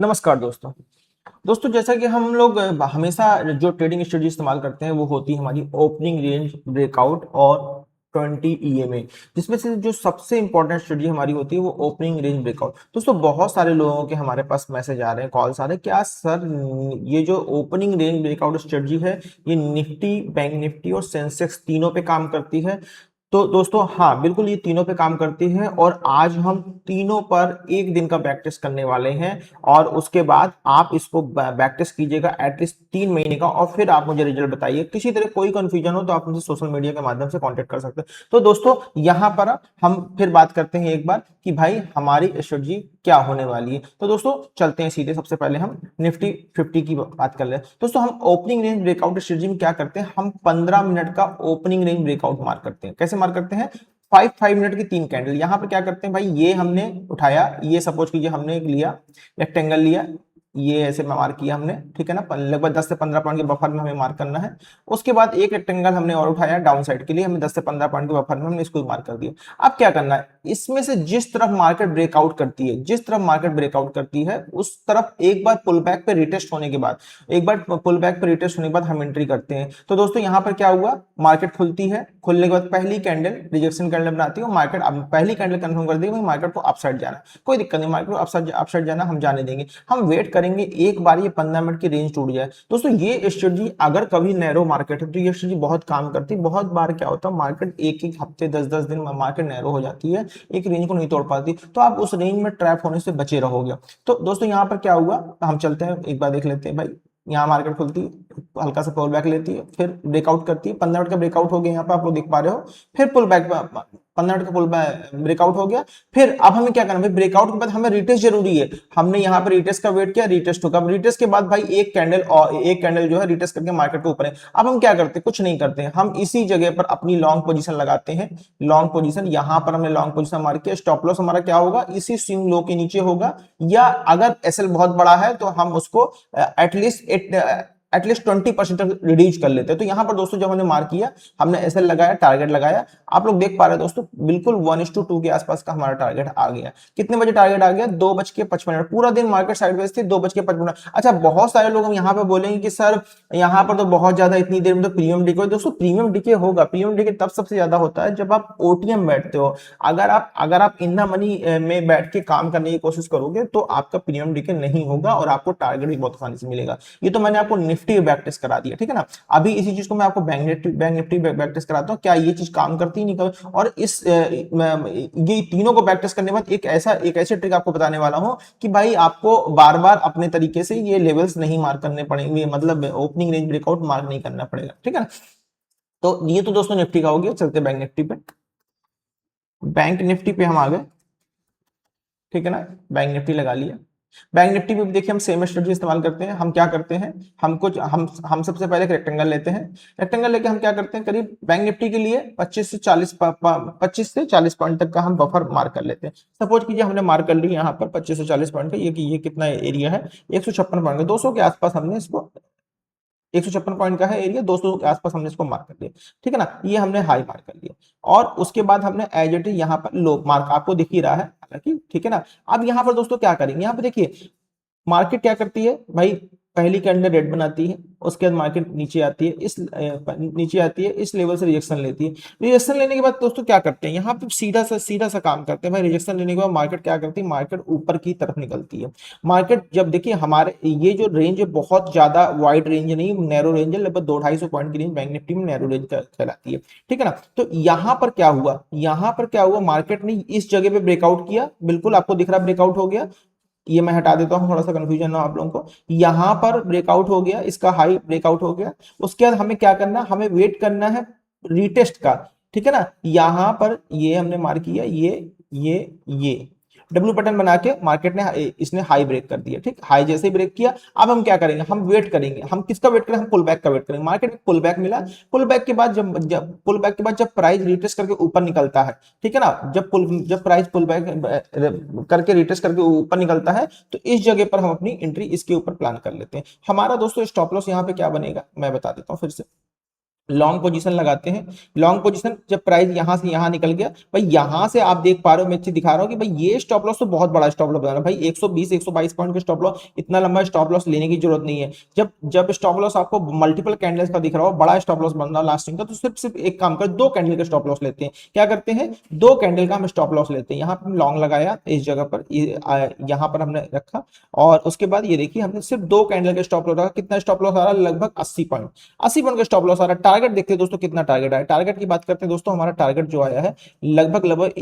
नमस्कार दोस्तों। जैसा कि हम लोग हमेशा जो ट्रेडिंग स्ट्रेटजी इस्तेमाल करते हैं वो होती है हमारी ओपनिंग रेंज ब्रेकआउट और 20 ईएमए, जिसमें से जो सबसे इंपॉर्टेंट स्ट्रेटजी हमारी होती है वो ओपनिंग रेंज ब्रेकआउट। दोस्तों बहुत सारे लोगों के हमारे पास मैसेज आ रहे हैं, कॉल्स आ रहे हैं, क्या सर ये जो ओपनिंग रेंज ब्रेकआउट स्ट्रेटजी है ये निफ्टी, बैंक निफ्टी और सेंसेक्स तीनों पे काम करती है? तो दोस्तों हाँ बिल्कुल, ये तीनों पे काम करती है और आज हम तीनों पर एक दिन का बैक टेस्ट करने वाले हैं और उसके बाद आप इसको बैक टेस्ट कीजिएगा एटलीस्ट 3 महीने का और फिर आप मुझे रिजल्ट बताइए। किसी तरह कोई कंफ्यूजन हो तो आप मुझे सोशल मीडिया के माध्यम से कांटेक्ट कर सकते हैं। तो दोस्तों यहाँ पर हम फिर बात करते हैं एक बार कि भाई हमारी स्ट्रेटजी क्या होने वाली है। तो दोस्तों चलते हैं सीधे, सबसे पहले हम निफ्टी 50 की बात कर ले। दोस्तों हम ओपनिंग रेंज ब्रेकआउट स्ट्रेटजी में क्या करते हैं, हम 15 मिनट का ओपनिंग रेंज ब्रेकआउट मार्क करते हैं। कैसे मार्क करते हैं? 5 मिनट की 3 कैंडल। यहां पर क्या करते हैं भाई, ये हमने उठाया, ये सपोज कीजिए हमने एक लिया रेक्टेंगल लिया, ये ऐसे मार्क किया हमने, ठीक है ना, लगभग 10 से 15 पॉइंट के बफर में हमें मार्क करना है। उसके बाद एक रेक्टेंगल हमने और उठाया डाउन साइड के लिए, हमें 10 से 15 पॉइंट के बफर में हमने इसको मार्क कर दिया। अब क्या करना है, इसमें से जिस तरफ मार्केट ब्रेकआउट करती है, जिस तरफ मार्केट ब्रेकआउट करती है उस तरफ एक बार पुल बैक पे रिटेस्ट होने के बाद, एक बार पुल बैक पे रिटेस्ट होने के बाद हम एंट्री करते हैं। तो दोस्तों यहां पर क्या हुआ, मार्केट खुलती है, खुलने के बाद पहली कैंडल रिजेक्शन कैंडल बनाती है, मार्केट पहली कैंडल कंफर्म कर देगी मार्केट को अपसाइड जाना, कोई दिक्कत नहीं, मार्केट को अपसाइड जाना हम जाने देंगे। हम वेट करेंगे एक बार ये 15 मिनट की रेंज टूट जाए। दोस्तों ये स्ट्रेटजी अगर कभी नैरो मार्केट है तो ये स्ट्रेटजी बहुत काम करती है। बहुत बार क्या होता है, मार्केट एक एक हफ्ते 10-10 दिन में मार्केट नैरो हो जाती है, एक रेंज को नहीं तोड़ पाती, तो आप उस रेंज में ट्रैप होने से बचे रहोगे। तो दोस्तों यहाँ पर क्या हुआ, हम चलते हैं एक बार देख लेते हैं भाई। यहाँ मार्केट खुलती है, हल्का सा पुल बैक लेती है, फिर ब्रेकआउट करती है, 15 मिनट का ब्रेकआउट हो गया, यहाँ पे आप लोग देख पा रहे हो, फिर पुल बैक, 15 मिनट का पुल ब्रेकआउट हो गया। फिर अब हमें क्या करना है, ब्रेकआउट के बाद हमें रिटेस्ट जरूरी है, हमने यहाँ पर रिटेस्ट का वेट किया, रिटेस्ट होगा, अब रिटेस्ट के बाद भाई एक कैंडल और एक कैंडल जो है रिटेस्ट करके मार्केट के ऊपर है। अब हम क्या करते हैं, कुछ नहीं करते हैं, हम इसी जगह पर अपनी लॉन्ग पोजीशन लगाते हैं। लॉन्ग पोजीशन यहां पर हमने लॉन्ग पोजीशन मार के, स्टॉप लॉस हमारा क्या होगा, इसी स्विंग लो के नीचे होगा, या अगर एसएल बहुत बड़ा है तो हम उसको एटलीस्ट 20% तक रिड्यूस कर लेते हैं। तो यहां पर दोस्तों जब हमने मार्क किया, हमने एसएल लगाया, टारगेट लगाया, आप लोग देख पा रहे हैं दोस्तों बिल्कुल 1:2 के आसपास का हमारा टारगेट आ गया। कितने बजे टारगेट आ गया, 2:55। पूरा दिन मार्केट साइडवेज थी, 2:55। अच्छा बहुत सारे लोग हम यहाँ पे बोलेंगे कि सर यहाँ पर तो बहुत ज्यादा इतनी देर में तो प्रीमियम डिके। दोस्तों प्रीमियम डिके होगा, प्रीमियम डिके तब सबसे ज्यादा होता है जब आप ओटीएम बैठते हो। अगर आप इन द मनी में बैठ के काम करने की कोशिश करोगे तो आपका प्रीमियम डिके नहीं होगा और आपको टारगेट भी बहुत आसानी से मिलेगा। ये तो मैंने आपको निफ्टी बैक टेस्ट करा दिया, ठीक है ना। अभी इसी चीज को मैं आपको बैंक निफ्टी बैक टेस्ट कराता हूँ, क्या ये चीज काम करती नहीं कर। और ये तीनों को बैक टेस्ट करने के बाद एक ऐसी ट्रिक आपको बताने वाला हूं कि भाई आपको बार बार अपने तरीके से ये लेवल्स नहीं मार्क करने पड़ेंगे, मतलब ओपनिंग रेंज ब्रेकआउट मार्क नहीं करना पड़ेगा, ठीक है ना। तो ये तो दोस्तों निफ्टी का हो गया, चलते बैंक निफ्टी पे। बैंक निफ्टी पे हम आ गए, ठीक है ना, बैंक निफ्टी लगा लिया। बैंक निफ्टी में भी देखिए हम सेम स्ट्रेटजी इस्तेमाल करते हैं। हम क्या करते हैं, हम सबसे पहले एक रेक्टेंगल लेते हैं। रेक्टेंगल लेके हम क्या करते हैं, करीब बैंक निफ्टी के लिए 25 से 40 पॉइंट तक का हम बफर मार्क कर लेते हैं। सपोज कीजिए हमने मार्क कर लिया यहाँ पर 25 से 40 पॉइंट का, ये कितना एरिया है, 156 पॉइंट का, 200 के आसपास हमने इसको, 156 पॉइंट का है एरिया, 200 के आसपास हमने इसको मार्क कर लिया, ठीक है ना। ये हमने हाई मार्क कर लिया और उसके बाद हमने एज इट इज यहाँ पर लो मार्क आपको दिख ही रहा है हालांकि, ठीक है ना। अब यहाँ पर दोस्तों क्या करेंगे, यहाँ पे देखिए मार्केट क्या करती है भाई, पहली कैंडल रेड बनाती है, उसके बाद मार्केट नीचे आती है, नीचे आती है, इस लेवल से रिजेक्शन लेती है। रिजेक्शन लेने के बाद दोस्तों क्या करते हैं, यहाँ पे सीधा सा काम करते हैं भाई। रिजेक्शन लेने के बाद मार्केट क्या करती है, मार्केट ऊपर की तरफ निकलती है। मार्केट जब देखिए हमारे ये जो रेंज है बहुत ज्यादा वाइड रेंज नहीं, नैरो रेंज है, लगभग 200-250 पॉइंट की रेंज बैंक निफ्टी में नैरो रेंज कहलाती है, ठीक है ना। तो यहाँ पर क्या हुआ, मार्केट ने इस जगह पे ब्रेकआउट किया, बिल्कुल आपको दिख रहा है ब्रेकआउट हो गया। ये मैं हटा देता हूं, थोड़ा सा कंफ्यूजन ना हो आप लोगों को। यहां पर ब्रेकआउट हो गया, इसका हाई ब्रेकआउट हो गया। उसके बाद हमें क्या करना, हमें वेट करना है रीटेस्ट का, ठीक है ना। यहां पर ये हमने मार्क किया, ये डब्ल्यू पैटर्न बना के मार्केट ने इसने हाई ब्रेक कर दिया, ठीक, हाई जैसे ही ब्रेक किया। अब हम क्या करेंगे, हम वेट करेंगे, हम किसका वेट करें, हम पुल बैक का वेट करेंगे। मार्केट में पुल बैक मिला, पुल बैक के बाद जब प्राइस रिटेस्ट करके ऊपर निकलता है, ठीक है ना, जब प्राइस पुल बैक करके रिटेस्ट करके ऊपर निकलता है तो इस जगह पर हम अपनी एंट्री इसके ऊपर प्लान कर लेते हैं। हमारा दोस्तों स्टॉप लॉस यहाँ पे क्या बनेगा मैं बता देता हूँ फिर से। लॉन्ग पोजीशन लगाते हैं। लॉन्ग पोजीशन जब प्राइस यहां से यहां निकल गया भाई, यहां से आप देख पा रहे हो, मैं दिखा रहा हूं कि भाई ये स्टॉप लॉस तो बहुत बड़ा स्टॉप लॉस बना रहा है भाई, 120 122 पॉइंट का स्टॉप लॉस, इतना लंबा स्टॉप लॉस लेने की जरूरत नहीं है। जब जब स्टॉप लॉस आपको मल्टीपल कैंडल्स का दिख रहा हो, बड़ा स्टॉप लॉस बन रहा है लास्टिंग का, तो सिर्फ सिर्फ एक काम कर, दो कैंडल का स्टॉप लॉस लेते हैं। क्या करते हैं, दो कैंडल का हम स्टॉप लॉस लेते हैं। यहाँ पर लॉन्ग लगाया इस जगह पर, यहाँ पर हमने रखा, और उसके बाद ये देखिए हमने सिर्फ दो कैंडल का स्टॉप लॉस रखा। कितना स्टॉप लॉस आ रहा है, लगभग 80 पॉइंट, 80 पॉइंट का स्टॉप लॉस आ रहा है। टारगेट देखते हैं दोस्तों, कितना टारगेट आया। टारगेट की बात करते हैं दोस्तों, हमारा टारगेट जो आया है लगभग लगभग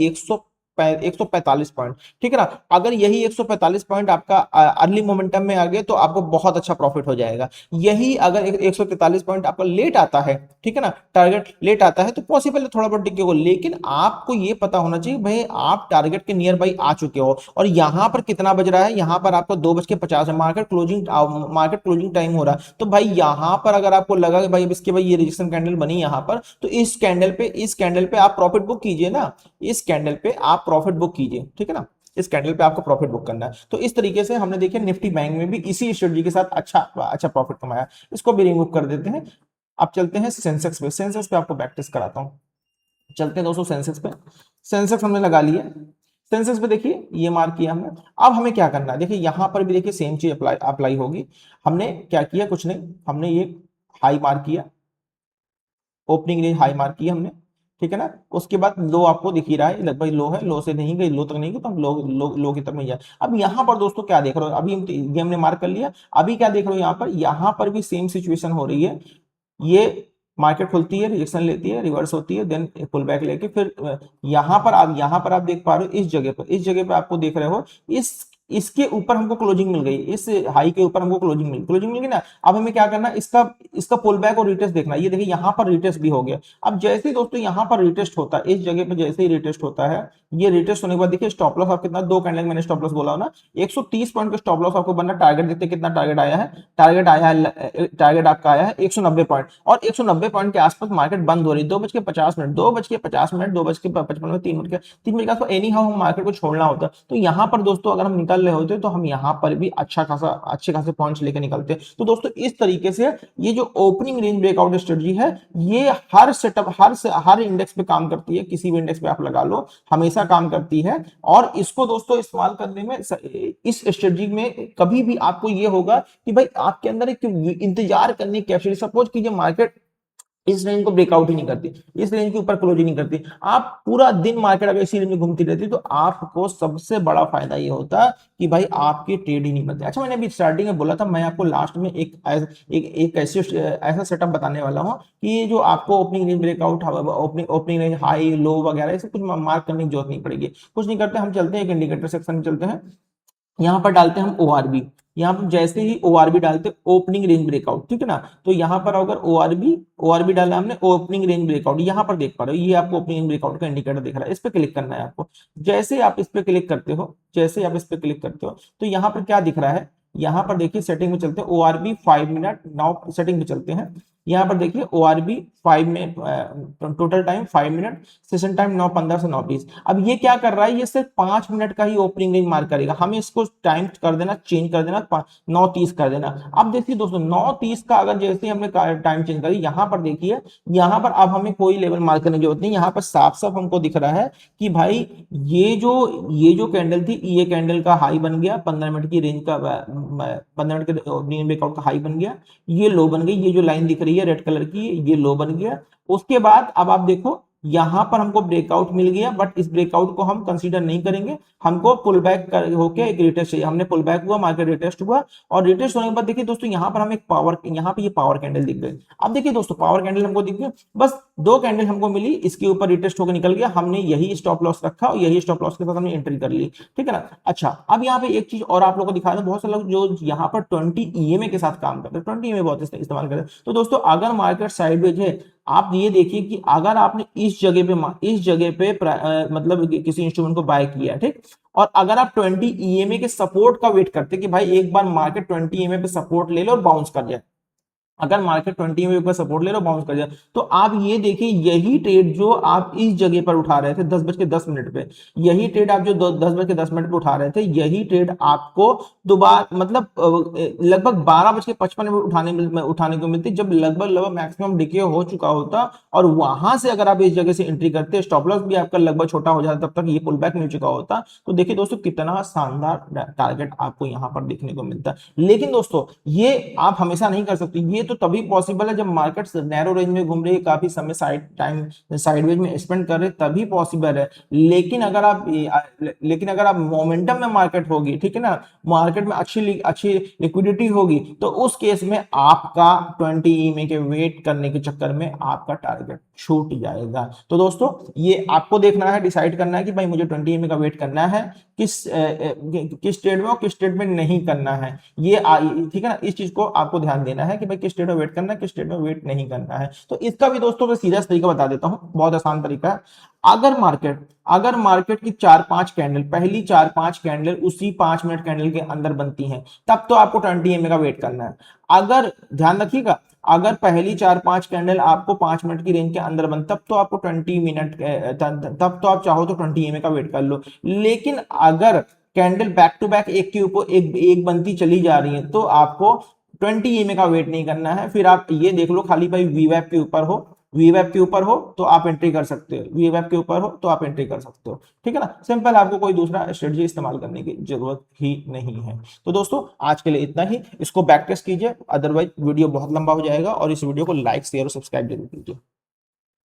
145 पॉइंट, ठीक है ना। अगर यही 145 पॉइंट आपका अर्ली मोमेंटम में आ गए तो आपको बहुत अच्छा प्रॉफिट हो जाएगा। यही अगर 143 पॉइंट आपका लेट आता है, ठीक है ना, टारगेट लेट आता है, तो पॉसिबल है थोड़ा बहुत टिके हो, लेकिन आपको ये पता होना चाहिए भाई आप टारगेट के नियर बाई आ चुके हो। और यहां पर कितना बज रहा है, यहां पर आपको 2:50 है, मार्केट क्लोजिंग टाइम हो रहा है। तो भाई यहां पर अगर आपको लगा कि भाई इसके भाई ये रिजेक्शन कैंडल बनी यहां पर, तो इस कैंडल पे आप प्रॉफिट बुक कीजिए ना, इस कैंडल पे आप प्रॉफिट बुक कीजिए, ठीक है ना। इस कैंडल पे आपको प्रॉफिट बुक करना है। तो इस तरीके से हमने देखिए निफ्टी बैंक में भी इसी स्ट्रेटजी के साथ अच्छा अच्छा प्रॉफिट कमाया। इसको भी रिमूव कर देते हैं। अब चलते हैं सेंसेक्स पे। सेंसेक्स पे आपको बैक टेस्ट कराता हूं। चलते हैं दोस्तों सेंसेक्स पे। सेंसेक्स हमने लगा लिया। सेंसेक्स पे देखिए ये मार्क किया हमने। अब हमें क्या करना है, देखिए यहां पर भी देखिए सेम चीज अप्लाई अप्लाई होगी। हमने क्या किया, कुछ नहीं, हमने ये हाई मार्क किया, ओपनिंग रेंज हाई मार्क किया हमने, ठीक है ना। उसके बाद लो आपको दिख ही रहा है, लगभग लो है, लो से नहीं गई, लो तक नहीं गई, तो हम लो की तरफ नहीं जाए। अब यहाँ पर दोस्तों क्या देख रहे हो, अभी ये हमने मार्क कर लिया। अभी क्या देख रहे हो, यहाँ पर भी सेम सिचुएशन हो रही है। ये मार्केट खुलती है, रिजेक्शन लेती है, रिवर्स होती है, देन पुल बैक लेके फिर यहाँ पर आप देख पा रहे हो, इस जगह पे आपको देख रहे हो, इसके ऊपर हमको क्लोजिंग मिल गई, इस हाई के ऊपर हमको क्लोजिंग मिल गई ना। अब हमें क्या करना है, इसका इसका पुल बैक और रिटेस्ट देखना है। ये देखिए यहाँ पर रिटेस्ट भी हो गया। अब जैसे ही दोस्तों यहाँ पर रिटेस्ट होता है, इस जगह पे जैसे ही रिटेस्ट होता है, ये रिटेस्ट होने के बाद देखिए स्टॉप लॉस आप कितना, दो कैंडल मैंने स्टॉप लॉस बोला ना, 130 पॉइंट का स्टॉप लॉस आपको बनना। टारगेट देखते कितना टारगेट आया है, टारगेट आपका आया है 190 पॉइंट, और 190 पॉइंट के आसपास मार्केट बंद हो रही है। 2:50 2:50 3 बज के आसपास एनी हाउ हम मार्केट को छोड़ना होता है। तो यहाँ पर दोस्तों अगर हम निकल रहे होते तो हम यहाँ पर भी अच्छे खासे पॉइंट्स लेकर निकलते। तो दोस्तों इस तरीके से ये जो ओपनिंग रेंज ब्रेकआउट स्ट्रेटजी है, ये हर सेटअप हर इंडेक्स पे काम करती है, किसी भी इंडेक्स पे आप लगा लो, हमेशा काम करती है। और इसको दोस्तों इस्तेमाल करने में, इस स्ट्रेटजी में कभी भी आपको ये होगा कि भाई आपके अंदर एक इंतजार करने की कैपेसिटी, सपोज कीजिए मार्केट इस रेंज को ब्रेकआउट ही नहीं करती, इस रेंज के ऊपर क्लोज ही नहीं करती, आप पूरा दिन मार्केट अगर इसी रेंज में घूमती रहती, तो आपको सबसे बड़ा फायदा ये होता कि भाई आपके ट्रेड ही नहीं बनते। अच्छा, मैंने अभी स्टार्टिंग में बोला था, मैं आपको लास्ट में एक ऐसा सेटअप बताने वाला हूँ कि जो आपको opening range breakout, opening range high low वगैरह ऐसे कुछ मार्क करने की जरूरत नहीं पड़ेगी। कुछ नहीं करते, हम चलते हैं एक इंडिकेटर सेक्शन में चलते हैं। यहाँ पर डालते हैं हम ओआरबी। यहाँ पर जैसे ही ओआरबी डालते, ओपनिंग रेंज ब्रेकआउट, ठीक है ना। तो यहाँ पर अगर ओआरबी डाला हमने, ओपनिंग रेंज ब्रेकआउट, यहाँ पर देख पा रहे हो, ये आपको ओपनिंग रेंज ब्रेकआउट का इंडिकेटर दिख रहा है। इस पर क्लिक करना है आपको। जैसे आप इस पे क्लिक करते हो तो यहाँ पर क्या दिख रहा है, यहाँ पर देखिए सेटिंग में चलते हैं, ओआरबी 5 मिनट नाउ सेटिंग में चलते हैं। यहाँ पर देखिए ओआरबी 5 में total time 5 minute, session time 9:15 से 9:20। अब ये क्या कर रहा है, ये सिर्फ 5 मिनट का ही ओपनिंग रेंज मार्क करेगा। हमें इसको टाइम कर देना, चेंज कर देना, 9:30 कर देना। अब देखिए दोस्तों 9:30 का अगर जैसे हमने टाइम चेंज करी, यहाँ पर देखिए, यहाँ पर अब हमें कोई लेवल मार्क करने की जरूरत नहीं। यहाँ पर साफ साफ हमको दिख रहा है कि भाई ये जो कैंडल थी, ये कैंडल का हाई बन गया, 15 मिनट की रेंज का, 15 मिनट के ओपनिंग ब्रेकआउट का हाई बन गया, ये लो बन गई, ये जो लाइन दिख रही है रेड कलर की, ये लो बन गया। उसके बाद अब आप देखो यहां पर हमको ब्रेकआउट मिल गया, बट इस ब्रेकआउट को हम कंसीडर नहीं करेंगे, हमको पुल बैक होके एक रिटेस्ट चाहिए। हमने पुल बैक हुआ, मार्केट रिटेस्ट हुआ, और रिटेस्ट होने के बाद देखिए दोस्तों यहाँ पर हम एक पावर, यहाँ पे ये पावर कैंडल दिख गई। अब देखिए दोस्तों पावर कैंडल हमको दिख गई, बस दो कैंडल हमको मिली, इसके ऊपर रिटेस्ट होकर निकल गया, हमने यही स्टॉप लॉस रखा और यही स्टॉप लॉस के साथ हमने एंट्री कर ली, ठीक है ना। अच्छा, अब यहाँ पे एक चीज और आप लोगों को दिखा दूं, बहुत सारे लोग जो यहाँ पर 20 ईएमए के साथ काम करते हैं, 20 ईएमए बहुत इस्तेमाल करते हैं। तो दोस्तों अगर मार्केट साइडवेज है, आप ये देखिए कि अगर आपने इस जगह पे मतलब किसी इंस्ट्रूमेंट को बाय किया, ठीक, और अगर आप 20 ईएमए के सपोर्ट का वेट करते कि भाई एक बार मार्केट 20 ईएमए पे सपोर्ट ले लो और बाउंस कर जाए, अगर मार्केट 20 ईएमए का सपोर्ट ले रहा बाउंस कर जाए, तो आप ये देखिए यही ट्रेड जो आप इस जगह पर उठा रहे थे 10:10 पे, यही ट्रेड आप जो 10:10 पे उठा रहे थे, यही ट्रेड आपको दोबारा मतलब लगभग 12:55 में उठाने को मिलती, जब लगभग मैक्सिमम डिके हो चुका होता, और वहां से अगर आप इस जगह से एंट्री करते, स्टॉप लॉस भी आपका लगभग छोटा हो जाता, तब तक ये पुल बैक मिल चुका होता। तो देखिए दोस्तों कितना शानदार टारगेट आपको यहां पर देखने को मिलता है। लेकिन दोस्तों ये आप हमेशा नहीं कर सकते, ये तो तभी पॉसिबल है जब मार्केट नैरो रेंज में घूम रही है, काफी समय साइडवेज में स्पेंड कर रहे, तभी पॉसिबल है। लेकिन अगर आप मोमेंटम में मार्केट होगी, ठीक है ना, मार्केट में अच्छी लिक्विडिटी होगी, तो उस केस में आपका 20 ईएमए के वेट करने के चक्कर में आपका टारगेट छूट जाएगा। तो दोस्तों ये आपको देखना है, डिसाइड करना है कि भाई मुझे 20 ईएमए का वेट करना है किस ट्रेड में और किस ट्रेड में नहीं करना है। ये ठीक है ना, इस चीज को आपको ध्यान देना है कि भाई किस ट्रेड में वेट करना है, किस ट्रेड में वेट नहीं करना है। तो इसका भी दोस्तों मैं सीधा तरीका बता देता हूं, बहुत आसान तरीका है। अगर मार्केट की 4-5 कैंडल, पहली 4-5 कैंडल उसी 5 मिनट कैंडल के अंदर बनती हैं, तब तो आपको 20 ईएमए का वेट करना है। अगर ध्यान रखिएगा, अगर पहली 4-5 कैंडल आपको 5 मिनट की रेंज के अंदर बन, तब तो आपको 20 मिनट, तब तो आप चाहो तो 20 ईएमए का वेट कर लो। लेकिन अगर कैंडल बैक टू बैक एक के ऊपर एक बनती चली जा रही है, तो आपको 20 ईएमए का वेट नहीं करना है। फिर आप ये देख लो, खाली भाई वीवैप के ऊपर हो, वीवैप के ऊपर हो तो आप एंट्री कर सकते हो, वीवैप के ऊपर हो तो आप एंट्री कर सकते हो, ठीक है ना, सिंपल। आपको कोई दूसरा स्ट्रेटजी इस्तेमाल करने की जरूरत ही नहीं है। तो दोस्तों आज के लिए इतना ही, इसको बैक टेस्ट कीजिए, अदरवाइज वीडियो बहुत लंबा हो जाएगा, और इस वीडियो को लाइक शेयर और सब्सक्राइब जरूर कीजिए।